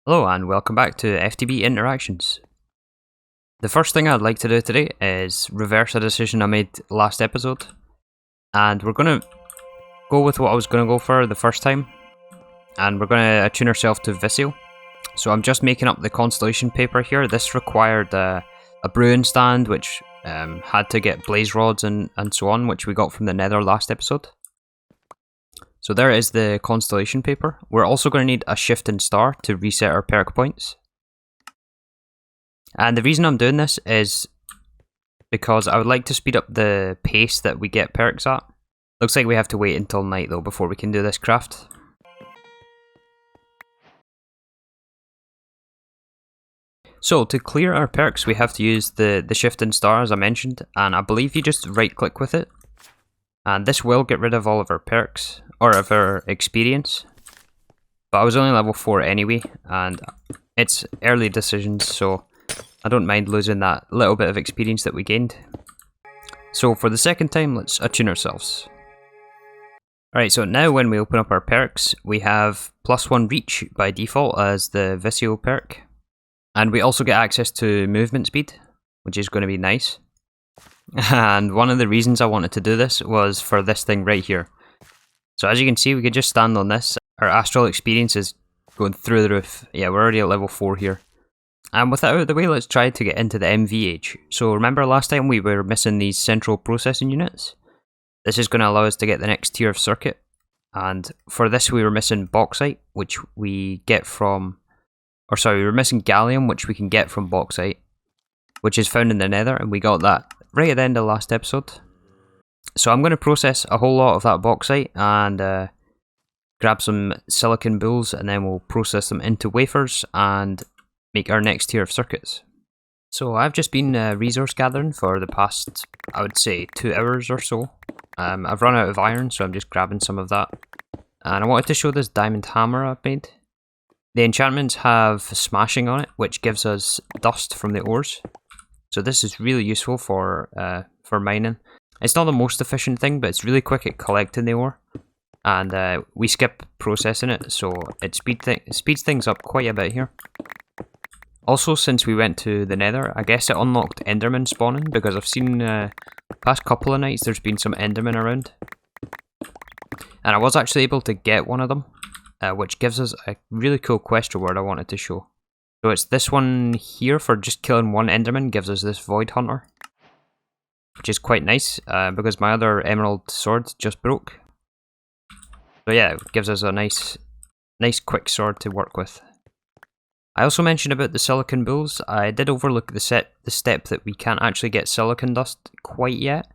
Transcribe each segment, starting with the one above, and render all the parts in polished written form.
Hello and welcome back to FTB Interactions. The first thing I'd like to do today is reverse a decision I made last episode, and we're going to go with what I was going to go for the first time, and we're going to attune ourselves to Visio. So I'm just making up the constellation paper here. This required a brewing stand which had to get blaze rods and so on, which we got from the nether last episode. So there is the constellation paper. We're also going to need a shifting star to reset our perk points. And the reason I'm doing this is because I would like to speed up the pace that we get perks at. Looks like we have to wait until night though before we can do this craft. So to clear our perks we have to use the shifting star as I mentioned, and I believe you just right click with it. And this will get rid of all of our perks, or of our experience. But I was only level 4 anyway, and it's early decisions, so I don't mind losing that little bit of experience that we gained. So for the second time, let's attune ourselves. Alright, so now when we open up our perks, we have +1 reach by default as the Visio perk. And we also get access to movement speed, which is going to be nice. And one of the reasons I wanted to do this was for this thing right here. So as you can see, we could just stand on this. Our astral experience is going through the roof. Yeah, we're already at level 4 here. And with that out of the way, let's try to get into the MVH. So remember last time we were missing these central processing units? This is going to allow us to get the next tier of circuit. And for this we were missing bauxite, which we get from... Or sorry, we were missing gallium, which we can get from bauxite, which is found in the nether, and we got that right at the end of the last episode. So I'm going to process a whole lot of that bauxite and grab some silicon bulls, and then we'll process them into wafers and make our next tier of circuits. So I've just been resource gathering for the past, I would say, 2 hours or so. I've run out of iron, so I'm just grabbing some of that. And I wanted to show this diamond hammer I've made. The enchantments have smashing on it, which gives us dust from the ores. So this is really useful for mining. It's not the most efficient thing, but it's really quick at collecting the ore. And we skip processing it, so it speeds things up quite a bit here. Also, since we went to the nether, I guess it unlocked enderman spawning, because I've seen past couple of nights there's been some endermen around. And I was actually able to get one of them, which gives us a really cool quest reward I wanted to show. So it's this one here for just killing one enderman gives us this void hunter, which is quite nice because my other emerald sword just broke. So yeah, it gives us a nice quick sword to work with. I also mentioned about the silicon bulls. I did overlook the step that we can't actually get silicon dust quite yet.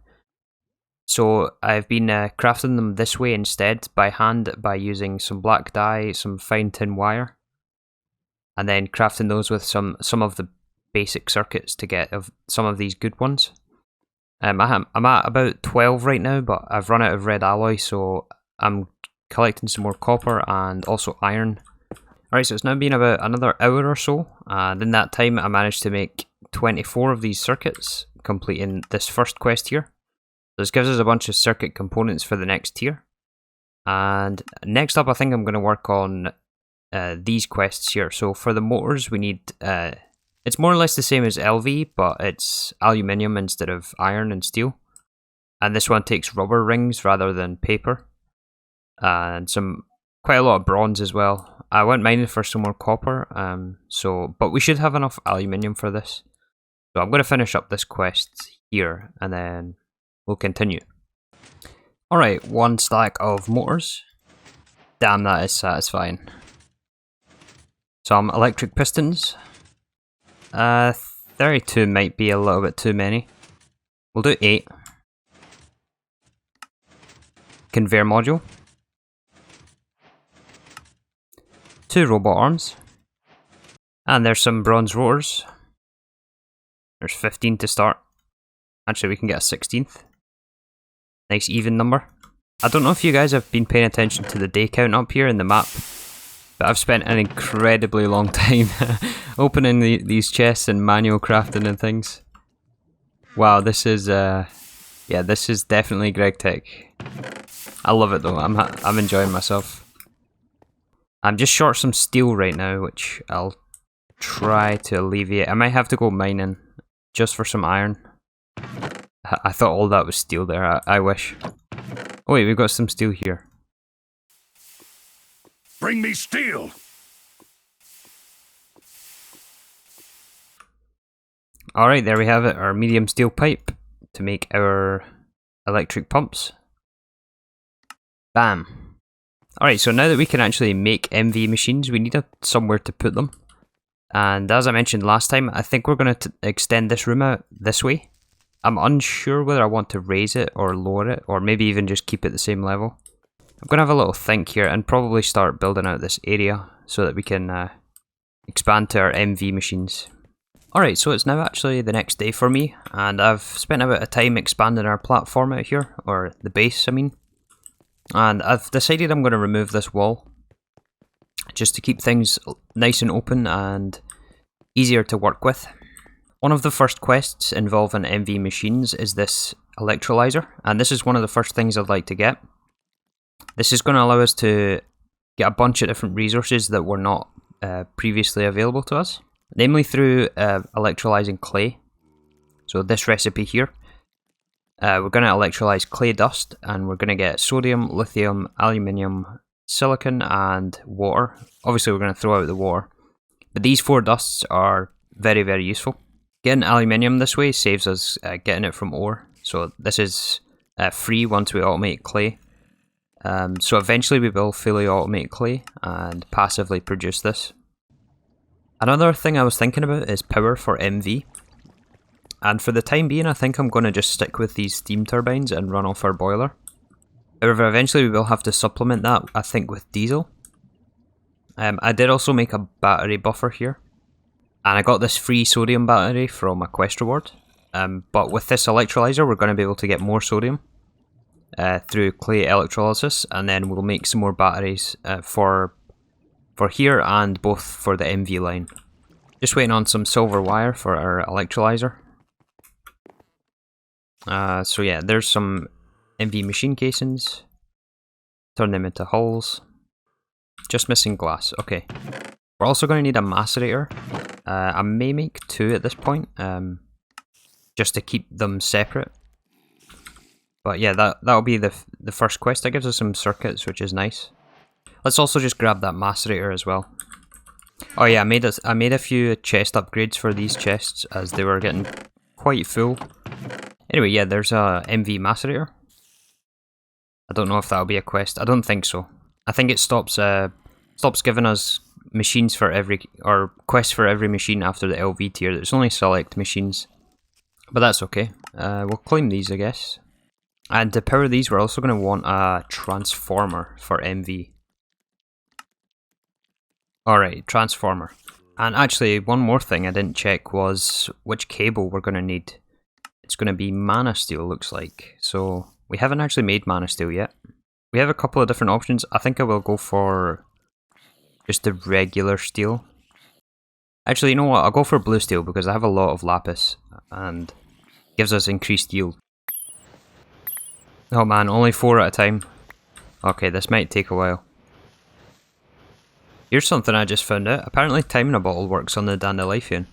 So I've been crafting them this way instead by hand by using some black dye, some fine tin wire, and then crafting those with some of the basic circuits to get some of these good ones. I'm at about 12 right now, but I've run out of red alloy, so I'm collecting some more copper and also iron. Alright, so it's now been about another hour or so, and in that time I managed to make 24 of these circuits, completing this first quest here. So this gives us a bunch of circuit components for the next tier. And next up I think I'm going to work on these quests here. So for the motors we need, it's more or less the same as LV, but it's aluminium instead of iron and steel. And this one takes rubber rings rather than paper. And quite a lot of bronze as well. I went mining for some more copper, but we should have enough aluminium for this. So I'm going to finish up this quest here and then we'll continue. Alright, 1 stack of motors. Damn, that is satisfying. Some electric pistons. 32 might be a little bit too many. We'll do 8. Conveyor module. 2 robot arms. And there's some bronze rotors. There's 15 to start. Actually, we can get a 16th. Nice even number. I don't know if you guys have been paying attention to the day count up here in the map, but I've spent an incredibly long time opening these chests and manual crafting and things. Wow, this is this is definitely Gregtech. I love it though. I'm enjoying myself. I'm just short some steel right now, which I'll try to alleviate. I might have to go mining just for some iron. I thought all that was steel there, I wish. Oh wait, we've got some steel here. Bring me steel! Alright, there we have it, our medium steel pipe to make our electric pumps. Bam. Alright, so now that we can actually make MV machines, we need somewhere to put them. And as I mentioned last time, I think we're going to extend this room out this way. I'm unsure whether I want to raise it or lower it, or maybe even just keep it the same level. I'm going to have a little think here and probably start building out this area so that we can expand to our MV machines. Alright, so it's now actually the next day for me, and I've spent a bit of time expanding our platform out here, or the base I mean. And I've decided I'm going to remove this wall, just to keep things nice and open and easier to work with. One of the first quests involving MV machines is this Electrolyzer, and this is one of the first things I'd like to get. This is going to allow us to get a bunch of different resources that were not previously available to us. Namely through electrolyzing clay. So this recipe here. We're going to electrolyze clay dust, and we're going to get sodium, lithium, aluminium, silicon, and water. Obviously we're going to throw out the water. But these 4 dusts are very, very useful. Getting aluminium this way saves us getting it from ore. So this is free once we automate clay. So eventually we will fully automate clay and passively produce this. Another thing I was thinking about is power for MV. And for the time being, I think I'm going to just stick with these steam turbines and run off our boiler. However, eventually we will have to supplement that, I think, with diesel. I did also make a battery buffer here. And I got this free sodium battery from a quest reward. But with this electrolyzer, we're going to be able to get more sodium through clay electrolysis. And then we'll make some more batteries for here and both for the MV line. Just waiting on some silver wire for our electrolyzer. So yeah, there's some MV machine casings. Turn them into hulls. Just missing glass. Okay. We're also going to need a macerator. I may make 2 at this point, just to keep them separate. But yeah, that'll be the first quest. That gives us some circuits, which is nice. Let's also just grab that macerator as well. Oh yeah, I made a few chest upgrades for these chests as they were getting quite full. Anyway, yeah, there's a MV macerator. I don't know if that'll be a quest. I don't think so. I think it stops giving us machines for every, or quests for every machine after the LV tier. There's only select machines, but that's okay. We'll claim these, I guess. And to power these, we're also going to want a transformer for MV. Alright, transformer. And actually, one more thing I didn't check was which cable we're going to need. It's going to be mana steel, looks like. So, we haven't actually made mana steel yet. We have a couple of different options. I think I will go for just the regular steel. Actually, you know what? I'll go for blue steel because I have a lot of lapis and gives us increased yield. Oh man, only 4 at a time. Okay, this might take a while. Here's something I just found out. Apparently timing a bottle works on the Dandelion.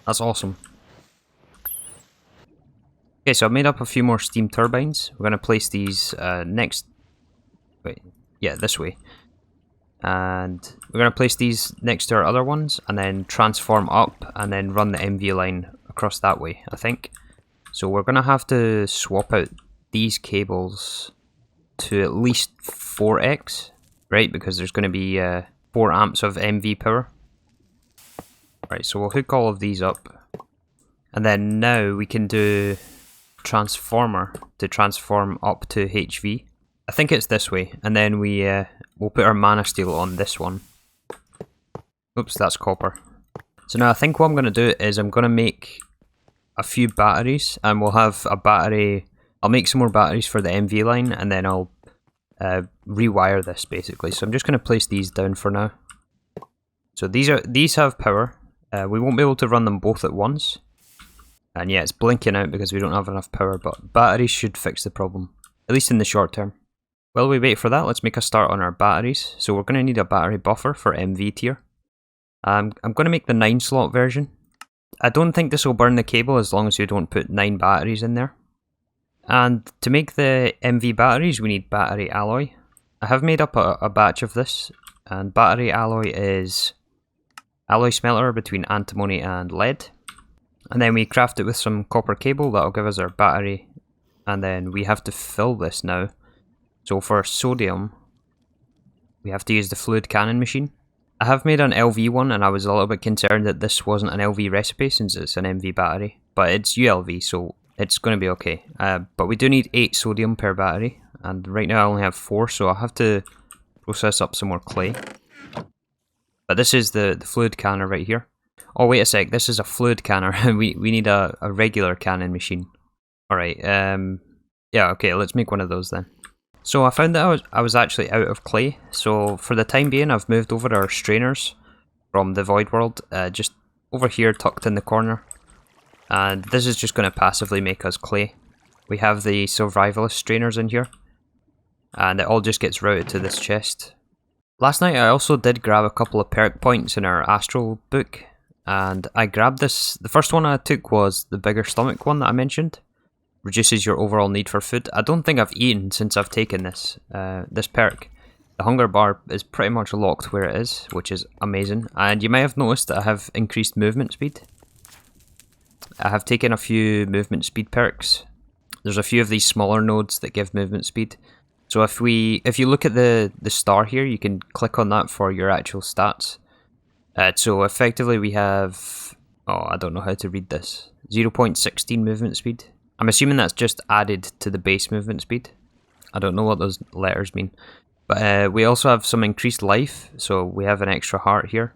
That's awesome. Okay, so I've made up a few more steam turbines. We're going to place these next... Wait, yeah, this way. And we're going to place these next to our other ones, and then transform up, and then run the MV line across that way, I think. So we're going to have to swap out these cables to at least 4x, right? Because there's going to be 4 amps of MV power. Right, so we'll hook all of these up. And then now we can do transformer to transform up to HV. I think it's this way. And then we'll put our mana steel on this one. Oops, that's copper. So now I think what I'm going to do is I'm going to make a few batteries. And we'll have a battery... I'll make some more batteries for the MV line. And then I'll rewire this basically. So I'm just going to place these down for now. So these have power. We won't be able to run them both at once. And yeah, it's blinking out because we don't have enough power, but batteries should fix the problem, at least in the short term. While we wait for that, let's make a start on our batteries. So we're going to need a battery buffer for MV tier. I'm going to make the 9 slot version. I don't think this will burn the cable as long as you don't put 9 batteries in there. And to make the MV batteries, we need battery alloy. I have made up a batch of this, and battery alloy is alloy smelter between antimony and lead. And then we craft it with some copper cable, that'll give us our battery. And then we have to fill this now. So for sodium, we have to use the fluid cannon machine. I have made an LV one, and I was a little bit concerned that this wasn't an LV recipe since it's an MV battery. But it's ULV, so it's going to be okay. But we do need 8 sodium per battery, and right now I only have 4, so I'll have to process up some more clay. But this is the fluid canner right here. Oh wait a sec, this is a fluid canner. we need a regular cannon machine. Alright, yeah, okay, let's make one of those then. So I found that I was actually out of clay, so for the time being I've moved over our strainers from the void world, just over here tucked in the corner. And this is just going to passively make us clay. We have the survivalist strainers in here, and it all just gets routed to this chest. Last night I also did grab a couple of perk points in our astral book, and I grabbed this. The first one I took was the bigger stomach one that I mentioned. Reduces your overall need for food. I don't think I've eaten since I've taken this this perk. The hunger bar is pretty much locked where it is, which is amazing. And you might have noticed that I have increased movement speed. I have taken a few movement speed perks. There's a few of these smaller nodes that give movement speed. So if you look at the star here, you can click on that for your actual stats. So effectively we have, oh, I don't know how to read this, 0.16 movement speed. I'm assuming that's just added to the base movement speed. I don't know what those letters mean. But we also have some increased life, so we have an extra heart here.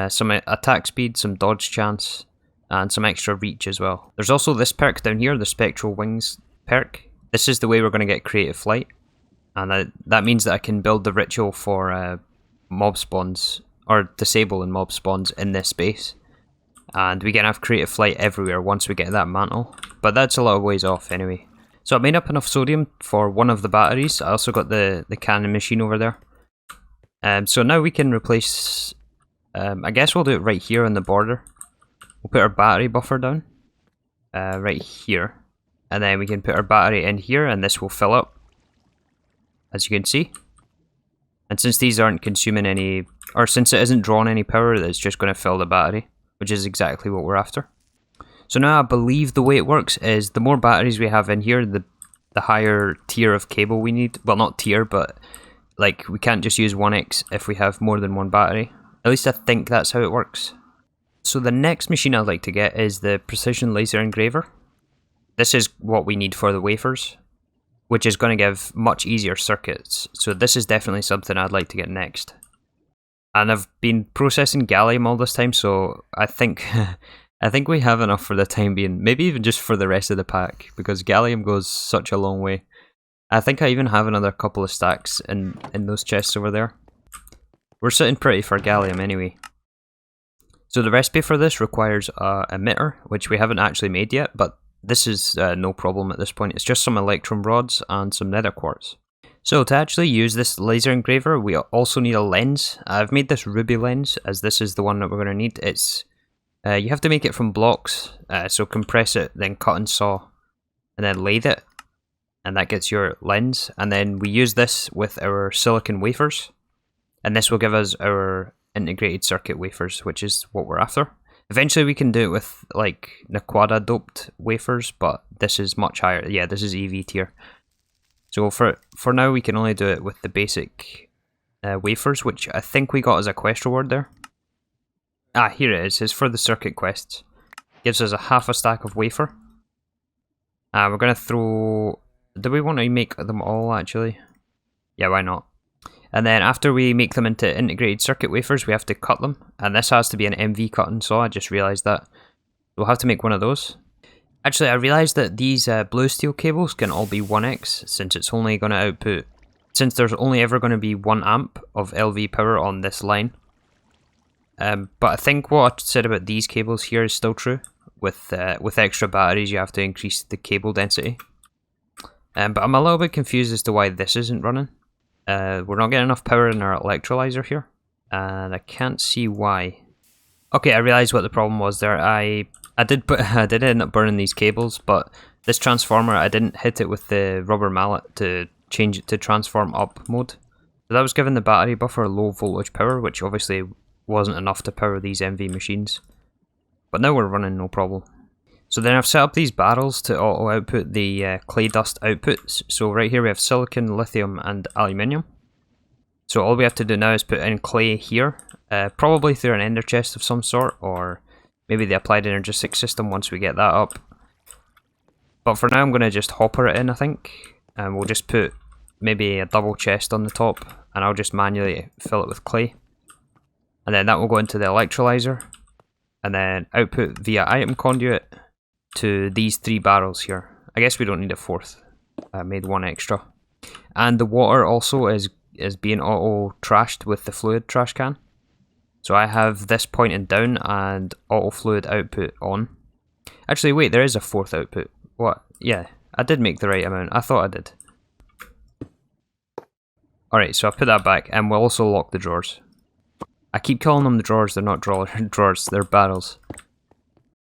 Some attack speed, some dodge chance, and some extra reach as well. There's also this perk down here, the Spectral Wings perk. This is the way we're going to get creative flight. And that means that I can build the ritual for mob spawns, or disabling mob spawns in this base. And we can have creative flight everywhere once we get that mantle. But that's a lot of ways off anyway. So I made up enough sodium for one of the batteries. I also got the cannon machine over there. So now we can replace, I guess we'll do it right here on the border. We'll put our battery buffer down, right here. And then we can put our battery in here and this will fill up, as you can see. And since these aren't consuming any, or since it isn't drawing any power, it's just going to fill the battery, which is exactly what we're after. So now I believe the way it works is the more batteries we have in here, the higher tier of cable we need. Well, not tier, but like we can't just use 1x if we have more than one battery. At least I think that's how it works. So the next machine I'd like to get is the precision laser engraver. This is what we need for the wafers, which is going to give much easier circuits. So this is definitely something I'd like to get next. And I've been processing gallium all this time, so I think I think we have enough for the time being. Maybe even just for the rest of the pack, because gallium goes such a long way. I think I even have another couple of stacks in those chests over there. We're sitting pretty for gallium anyway. So the recipe for this requires a emitter, which we haven't actually made yet, but this is no problem at this point. It's just some electrum rods and some nether quartz. So to actually use this laser engraver, we also need a lens. I've made this ruby lens, as this is the one that we're going to need. It's you have to make it from blocks, so compress it, then cut and saw, and then lathe it, and that gets your lens. And then we use this with our silicon wafers, and this will give us our integrated circuit wafers, which is what we're after. Eventually we can do it with like Naquada doped wafers, but this is much higher. Yeah, this is EV tier. So for now we can only do it with the basic wafers, which I think we got as a quest reward there. Ah, here it is. It's for the circuit quests. Gives us a half a stack of wafer. We're going to throw... Do we want to make them all actually? Yeah, why not? And then after we make them into integrated circuit wafers, we have to cut them. And this has to be an MV cutting saw, I just realised that. We'll have to make one of those. Actually, I realised that these blue steel cables can all be 1x, since it's only going to output... Since there's only ever going to be 1 amp of LV power on this line. But I think what I said about these cables here is still true. With extra batteries, you have to increase the cable density. But I'm a little bit confused as to why this isn't running. We're not getting enough power in our electrolyzer here, and I can't see why. Okay, I realised what the problem was there. I did end up burning these cables, but this transformer, I didn't hit it with the rubber mallet to change it to transform up mode. So that was giving the battery buffer low voltage power, which obviously wasn't enough to power these MV machines. But now we're running no problem. So then I've set up these barrels to auto output the clay dust outputs. So right here we have silicon, lithium and aluminium. So all we have to do now is put in clay here, probably through an ender chest of some sort, or maybe the applied energetic system once we get that up. But for now I'm going to just hopper it in, I think, and we'll just put maybe a double chest on the top, and I'll just manually fill it with clay. And then that will go into the electrolyzer, and then output via item conduit to these 3 barrels here. I guess we don't need a 4th, I made 1 extra. And the water also is being auto trashed with the fluid trash can. So I have this pointing down and auto fluid output on. Actually wait, there is a 4th output. What? Yeah, I did make the right amount. I thought I did. Alright, so I put that back, and we'll also lock the drawers. I keep calling them the drawers, they're not drawers, they're barrels.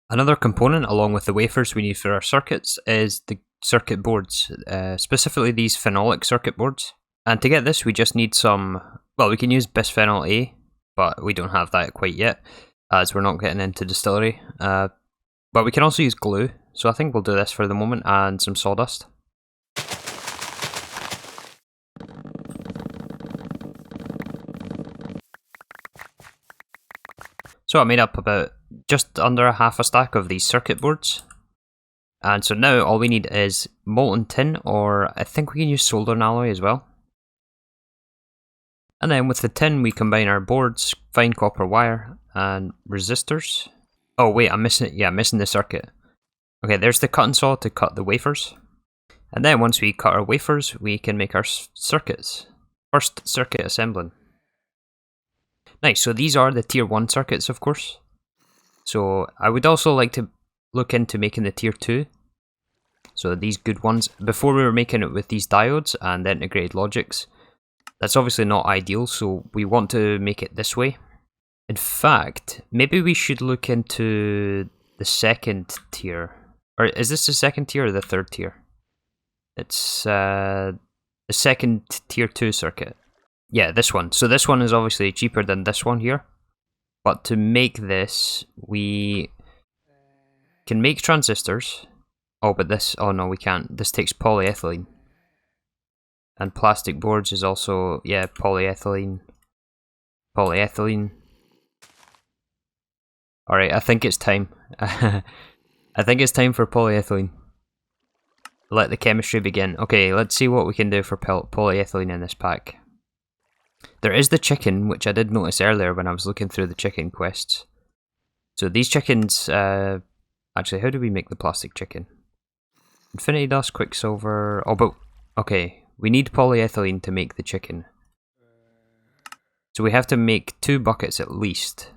Another component along with the wafers we need for our circuits is the circuit boards, specifically these phenolic circuit boards. And to get this we just need some, well, we can use bisphenol A, but we don't have that quite yet, as we're not getting into distillery. But we can also use glue, so I think we'll do this for the moment, and some sawdust. So I made up about just under a half a stack of these circuit boards. And so now all we need is molten tin, or I think we can use soldering alloy as well. And then with the tin we combine our boards, fine copper wire, and resistors. Oh wait, I'm missing the circuit. Okay, there's the cutting saw to cut the wafers. And then once we cut our wafers, we can make our circuits. First circuit assembling. Nice, so these are the tier 1 circuits, of course. So I would also like to look into making the tier 2. So these good ones. Before we were making it with these diodes and the integrated logics. That's obviously not ideal, so we want to make it this way. In fact, maybe we should look into the 2nd tier. Or is this the 2nd tier or the 3rd tier? It's the 2nd tier 2 circuit. Yeah, this one. So this one is obviously cheaper than this one here. But to make this, we can make transistors. Oh, but this, oh no, we can't. This takes polyethylene. And plastic boards is also, yeah, polyethylene. Polyethylene. Alright, I think it's time. I think it's time for polyethylene. Let the chemistry begin. Okay, let's see what we can do for polyethylene in this pack. There is the chicken, which I did notice earlier when I was looking through the chicken quests. So these chickens, actually, how do we make the plastic chicken? Infinity dust, quicksilver, oh, but, okay, we need polyethylene to make the chicken. So we have to make 2 buckets at least.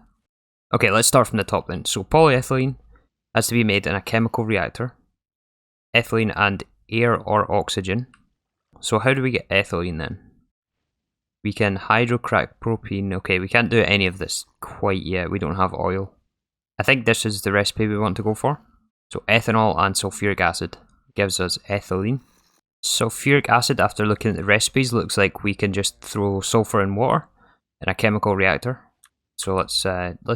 Okay, let's start from the top then. So polyethylene has to be made in a chemical reactor. Ethylene and air or oxygen. So how do we get ethylene then? We can hydrocrack propene. Okay, we can't do any of this quite yet. We don't have oil. I think this is the recipe we want to go for. So ethanol and sulfuric acid gives us ethylene. Sulfuric acid, after looking at the recipes, looks like we can just throw sulfur in water in a chemical reactor. So let's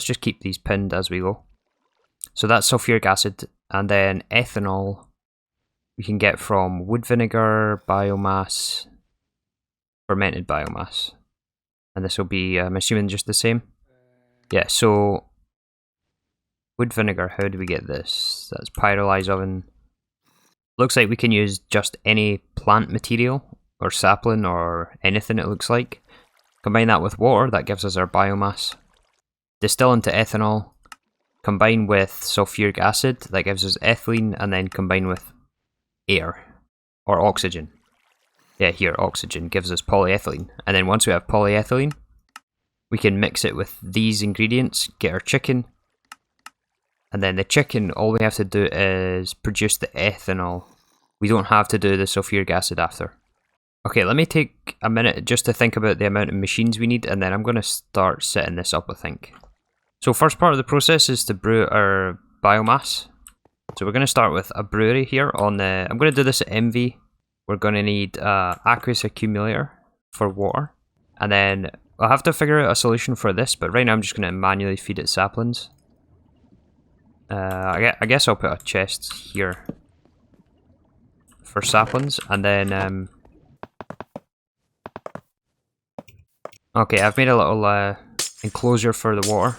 just keep these pinned as we go. So that's sulfuric acid, and then ethanol we can get from wood vinegar, biomass, fermented biomass. And this will be, I'm assuming, just the same. Yeah, so wood vinegar, how do we get this? That's pyrolyzed oven. Looks like we can use just any plant material, or sapling, or anything it looks like. Combine that with water, that gives us our biomass. Distill into ethanol. Combine with sulfuric acid, that gives us ethylene, and then combine with air, or oxygen. Yeah, here, oxygen gives us polyethylene. And then once we have polyethylene, we can mix it with these ingredients, get our chicken. And then the chicken, all we have to do is produce the ethanol. we don't have to do the sulfuric acid after. Okay, let me take a minute just to think about the amount of machines we need, and then I'm going to start setting this up, I think. So first part of the process is to brew our biomass. So we're going to start with a brewery here on the... I'm going to do this at MV. We're going to need aqueous accumulator for water. And then I'll have to figure out a solution for this, but right now I'm just going to manually feed it saplings. I guess I'll put a chest here for saplings, and then... okay, I've made a little enclosure for the water.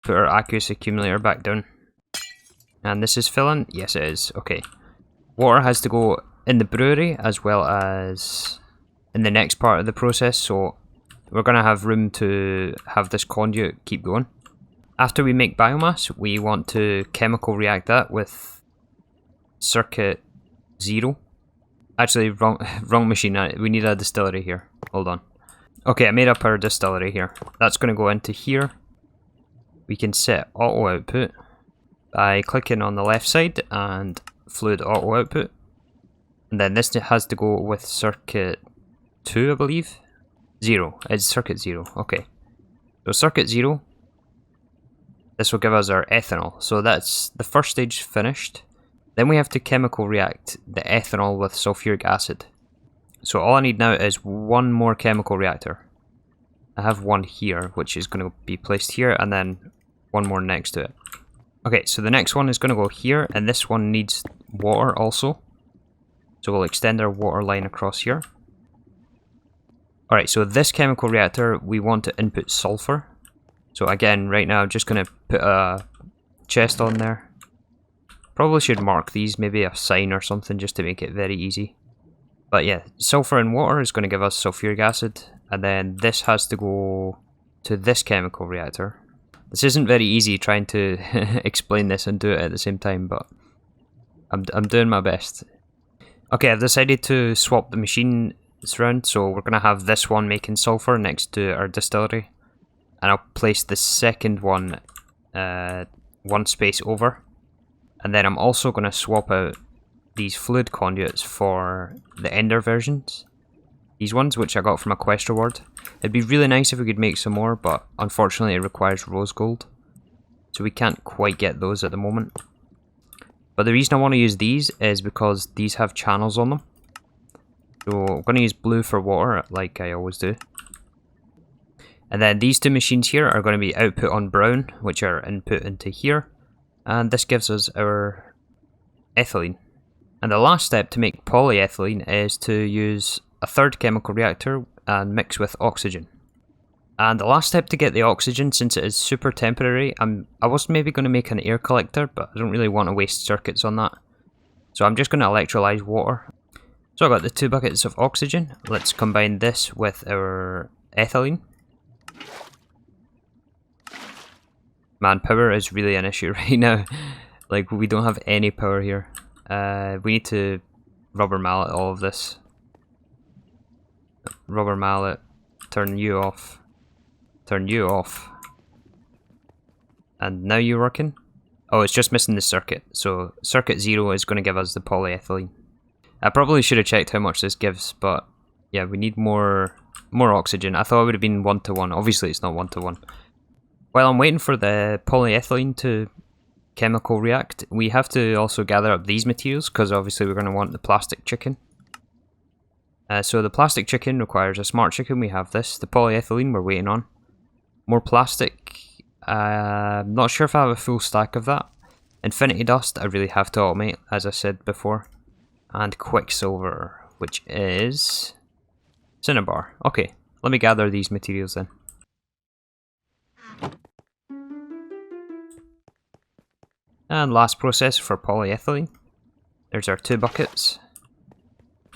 Put our aqueous accumulator back down. And this is filling? Yes, it is. Okay. Water has to go in the brewery as well as in the next part of the process, so we're going to have room to have this conduit keep going. After we make biomass, we want to chemical react that with circuit 0. Actually, wrong machine. We need a distillery here. Hold on. Okay, I made up our distillery here. That's going to go into here. We can set auto output by clicking on the left side and fluid auto output. And then this has to go with circuit 2, I believe. 0. It's circuit 0. Okay. So circuit 0. This will give us our ethanol. So that's the first stage finished. Then we have to chemical react the ethanol with sulfuric acid. So all I need now is one more chemical reactor. I have one here, which is going to be placed here, and then one more next to it. Okay, so the next one is going to go here, and this one needs water also. So we'll extend our water line across here. Alright, so this chemical reactor, we want to input sulfur. So again, right now I'm just going to put a chest on there. Probably should mark these, maybe a sign or something, just to make it very easy. But yeah, sulfur and water is going to give us sulfuric acid, and then this has to go to this chemical reactor. This isn't very easy trying to explain this and do it at the same time, but I'm doing my best. Okay, I've decided to swap the machines around, so we're going to have this one making sulfur next to our distillery. And I'll place the second one one space over. And then I'm also going to swap out these fluid conduits for the Ender versions. These ones, which I got from a quest reward. It'd be really nice if we could make some more, but unfortunately it requires rose gold. So we can't quite get those at the moment. But the reason I want to use these is because these have channels on them. So I'm going to use blue for water, like I always do. And then these two machines here are going to be output on brown, which are input into here. And this gives us our ethylene. And the last step to make polyethylene is to use a third chemical reactor and mix with oxygen. And the last step to get the oxygen, since it is super temporary, I was maybe going to make an air collector, but I don't really want to waste circuits on that. So I'm just going to electrolyze water. So I got the 2 buckets of oxygen. Let's combine this with our ethylene. Man, power is really an issue right now. Like, we don't have any power here. We need to rubber mallet all of this. Rubber mallet, turn you off. Turn you off. And now you're working? Oh, it's just missing the circuit. So circuit 0 is going to give us the polyethylene. I probably should have checked how much this gives, but yeah, we need more oxygen. I thought it would have been 1-to-1. Obviously it's not 1-to-1. While I'm waiting for the polyethylene to chemical react, we have to also gather up these materials, because obviously we're going to want the plastic chicken. So the plastic chicken requires a smart chicken. We have this. The polyethylene we're waiting on. More plastic. I'm not sure if I have a full stack of that. Infinity dust I really have to automate, as I said before. And quicksilver, which is cinnabar. Okay, let me gather these materials then. And last process for polyethylene. There's our 2 buckets.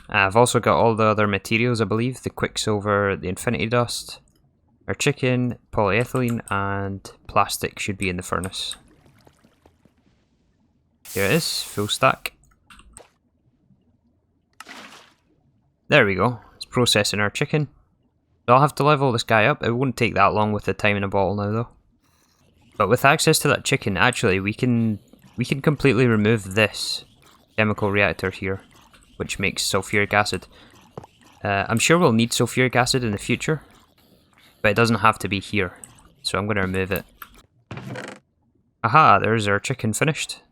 I've also got all the other materials, I believe. The quicksilver, the infinity dust, our chicken, polyethylene, and plastic should be in the furnace. Here it is, full stack. There we go. It's processing our chicken. So I'll have to level this guy up. It won't take that long with the time in a bottle now though. But with access to that chicken, actually, we can completely remove this chemical reactor here, which makes sulfuric acid. I'm sure we'll need sulfuric acid in the future, but it doesn't have to be here, so I'm going to remove it. Aha, there's our chicken finished.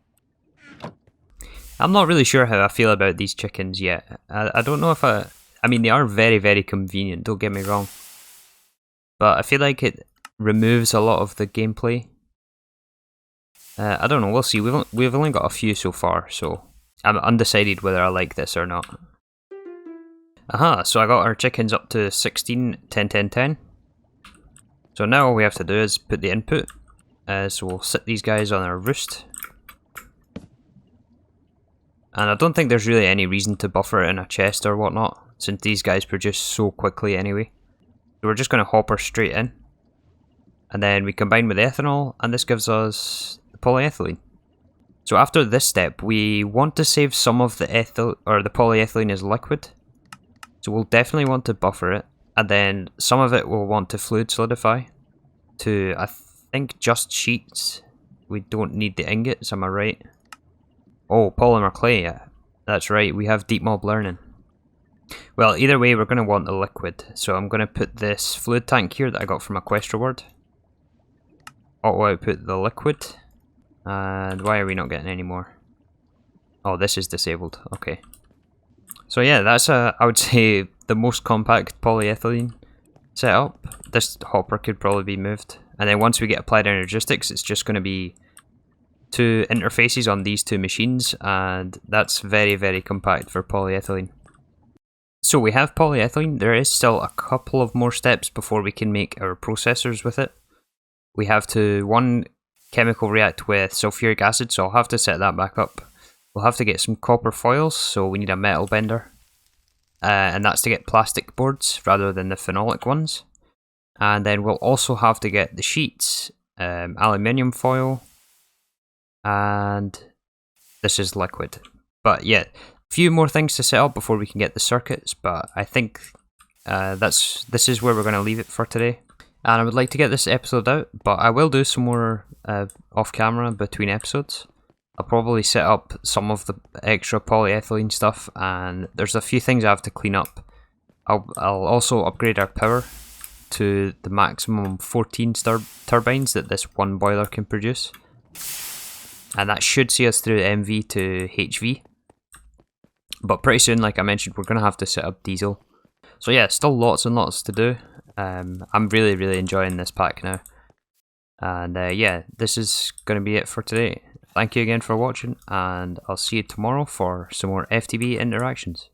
I'm not really sure how I feel about these chickens yet. I don't know if I mean, they are very, very convenient, don't get me wrong. But I feel like it removes a lot of the gameplay. I don't know, we'll see. We've only got a few so far, so I'm undecided whether I like this or not. Aha, so I got our chickens up to 16, 10, 10, 10. So now all we have to do is put the input. So we'll sit these guys on our roost. And I don't think there's really any reason to buffer it in a chest or whatnot, since these guys produce so quickly anyway. So we're just going to hopper straight in. And then we combine with ethanol, and this gives us the polyethylene. So after this step, we want to save some of the polyethylene as liquid. So we'll definitely want to buffer it. And then some of it we'll want to fluid solidify to, I think, just sheets. We don't need the ingots, am I right? Oh, polymer clay, yeah. That's right, we have deep mob learning. Well, either way, we're going to want the liquid. So I'm going to put this fluid tank here that I got from a quest reward. Auto output the liquid. And why are we not getting any more? Oh, this is disabled, okay. So yeah, that's I would say the most compact polyethylene setup. This hopper could probably be moved. And then once we get applied energistics, it's just going to be 2 interfaces on these 2 machines, and that's very, very compact for polyethylene. So we have polyethylene. There is still a couple of more steps before we can make our processors with it. We have to, 1, chemical react with sulfuric acid, so I'll have to set that back up. We'll have to get some copper foils, so we need a metal bender. And that's to get plastic boards rather than the phenolic ones. And then we'll also have to get the sheets, aluminium foil, and this is liquid. But yeah, a few more things to set up before we can get the circuits, but I think this is where we're going to leave it for today. And I would like to get this episode out, but I will do some more off camera between episodes. I'll probably set up some of the extra polyethylene stuff, and there's a few things I have to clean up. I'll also upgrade our power to the maximum 14 turbines that this one boiler can produce. And that should see us through MV to HV. But pretty soon, like I mentioned, we're going to have to set up diesel. So yeah, still lots and lots to do. I'm really, really enjoying this pack now. And yeah, this is going to be it for today. Thank you again for watching, and I'll see you tomorrow for some more FTB interactions.